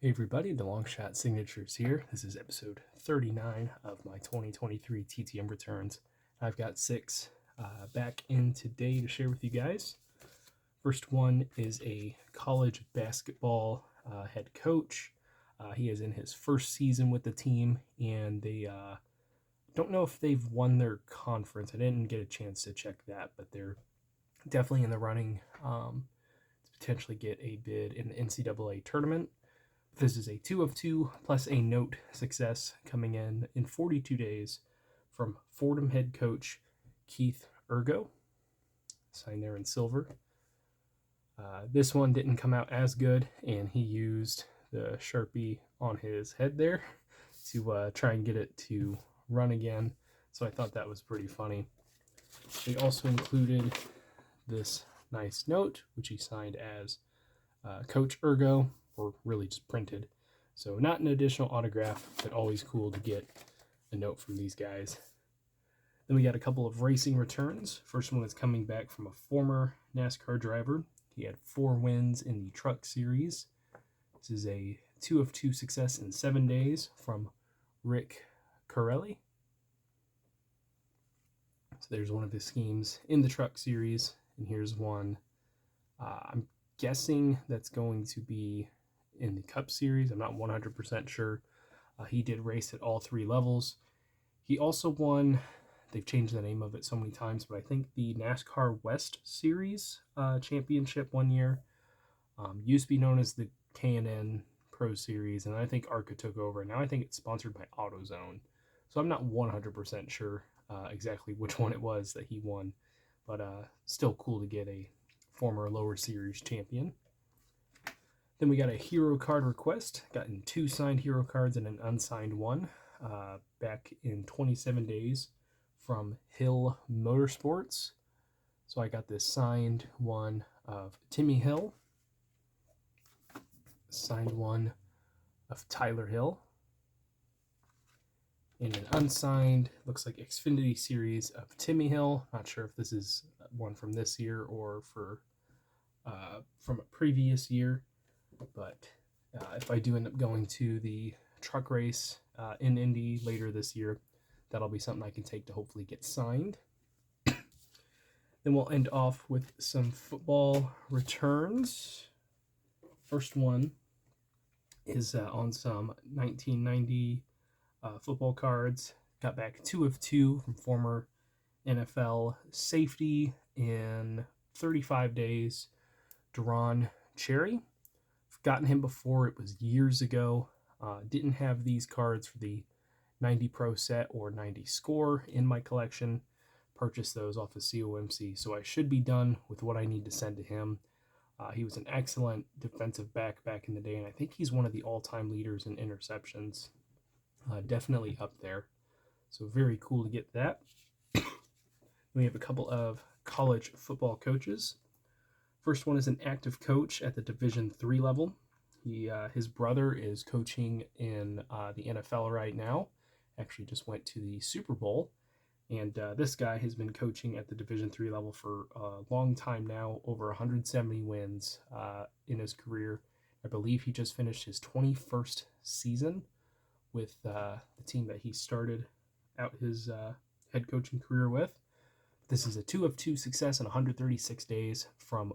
Hey everybody, the Long Shot Signatures here. This is episode 39 of my 2023 TTM returns. I've got 6 back in today to share with you guys. First one is a college basketball head coach. He is in his first season with the team, and they don't know if they've won their conference. I didn't get a chance to check that, but they're definitely in the running to potentially get a bid in the NCAA tournament. This is a 2 of 2 plus a note success coming in 42 days from Fordham head coach Keith Ergo, signed there in silver. This one didn't come out as good, and he used the Sharpie on his head there to try and get it to run again. So I thought that was pretty funny. They also included this nice note, which he signed as Coach Ergo, or really just printed. So not an additional autograph, but always cool to get a note from these guys. Then we got a couple of racing returns. First one is coming back from a former NASCAR driver. He had 4 wins in the truck series. This is a 2 of 2 success in 7 days from Rick Corelli. So there's one of his schemes in the truck series, and here's one. I'm guessing that's going to be in the Cup Series. I'm not 100% sure. He did race at all 3 levels. He also won, they've changed the name of it so many times, but I think the NASCAR West Series championship one year. Used to be known as the K&N Pro Series, and I think ARCA took over. Now I think it's sponsored by AutoZone. So I'm not 100% sure exactly which one it was that he won, but still cool to get a former lower series champion. Then we got a hero card request. Gotten 2 signed hero cards and an unsigned one back in 27 days from Hill Motorsports. So I got this signed one of Timmy Hill, signed one of Tyler Hill, and an unsigned, looks like Xfinity Series of Timmy Hill. Not sure if this is one from this year or from a previous year. But if I do end up going to the truck race in Indy later this year, that'll be something I can take to hopefully get signed. Then we'll end off with some football returns. First one is on some 1990 football cards. Got back 2 of 2 from former NFL safety in 35 days, Deron Cherry. Gotten him before, it was years ago. Didn't have these cards for the 90 Pro set or 90 Score in my collection. Purchased those off of COMC, so I should be done with what I need to send to him. He was an excellent defensive back in the day, and I think he's one of the all-time leaders in interceptions. Definitely up there. So very cool to get that. We have a couple of college football coaches. First one is an active coach at the Division III level. His brother is coaching in the NFL right now. Actually just went to the Super Bowl. And this guy has been coaching at the Division III level for a long time now, over 170 wins in his career. I believe he just finished his 21st season with the team that he started out his head coaching career with. This is a 2 of 2 success in 136 days from,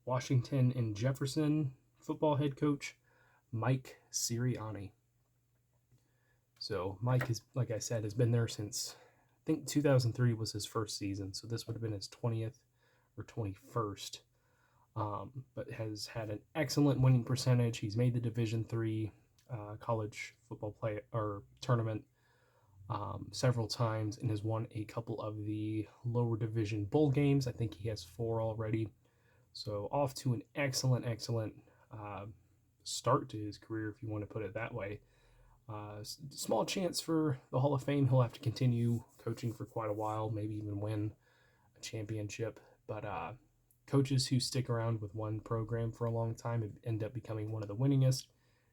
Washington and Jefferson football head coach Mike Sirianni. So Mike is, like I said, has been there since, I think 2003 was his first season, so this would have been his 20th or 21st. But has had an excellent winning percentage. He's made the Division III college football play or tournament several times, and has won a couple of the lower division bowl games. I think he has 4 already. So off to an excellent start to his career, if you want to put it that way. Small chance for the Hall of Fame. He'll have to continue coaching for quite a while, maybe even win a championship. But coaches who stick around with one program for a long time and end up becoming one of the winningest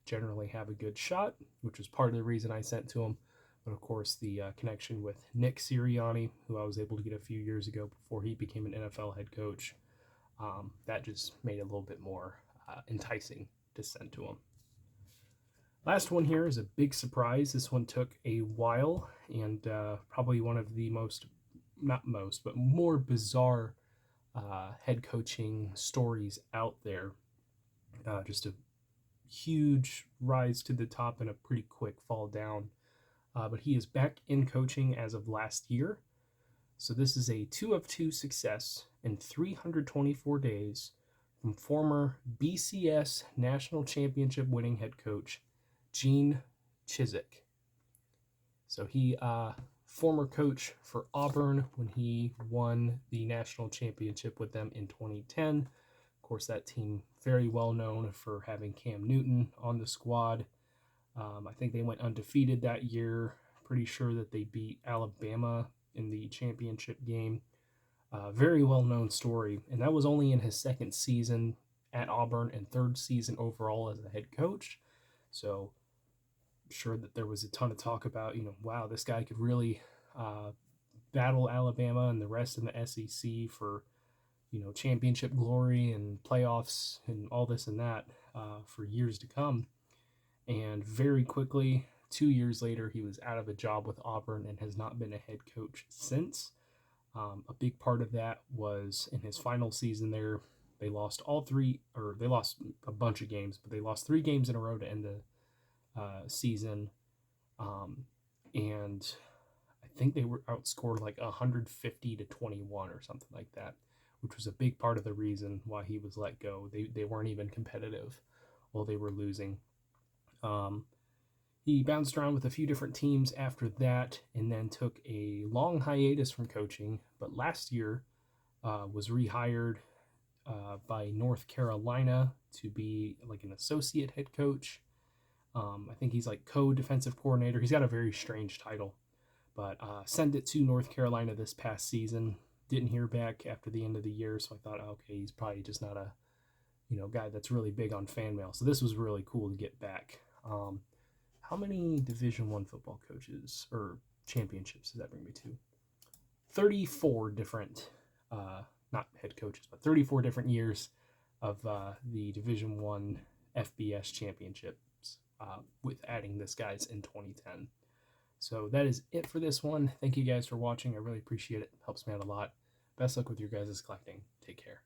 generally have a good shot, which was part of the reason I sent to him. But of course, the connection with Nick Sirianni, who I was able to get a few years ago before he became an NFL head coach, that just made it a little bit more enticing. to send to him. Last one here is a big surprise. This one took a while, and probably one of the more bizarre head coaching stories out there. Just a huge rise to the top and a pretty quick fall down. But he is back in coaching as of last year. So this is a 2 of 2 success in 324 days from former BCS National Championship winning head coach Gene Chizik. So he former coach for Auburn when he won the national championship with them in 2010. Of course, that team very well known for having Cam Newton on the squad. I think they went undefeated that year. Pretty sure that they beat Alabama in the championship game. Very well-known story, and that was only in his second season at Auburn and third season overall as a head coach. So I'm sure that there was a ton of talk about, wow, this guy could really battle Alabama and the rest in the SEC for, championship glory and playoffs and all this and that for years to come. And very quickly, 2 years later, he was out of a job with Auburn and has not been a head coach since. A big part of that was in his final season there. They lost they lost a bunch of games, but they lost 3 games in a row to end the season. And I think they were outscored like 150 to 21 or something like that, which was a big part of the reason why he was let go. They weren't even competitive while they were losing. He bounced around with a few different teams after that and then took a long hiatus from coaching, but last year was rehired by North Carolina to be like an associate head coach. I think he's like co-defensive coordinator. He's got a very strange title, but sent it to North Carolina this past season. Didn't hear back after the end of the year, so I thought, okay, he's probably just not a guy that's really big on fan mail. So this was really cool to get back. How many Division I football coaches or championships does that bring me to? 34 different, not head coaches, but 34 different years of the Division I FBS championships with adding this guy's in 2010. So that is it for this one. Thank you guys for watching. I really appreciate it. Helps me out a lot. Best luck with your guys' collecting. Take care.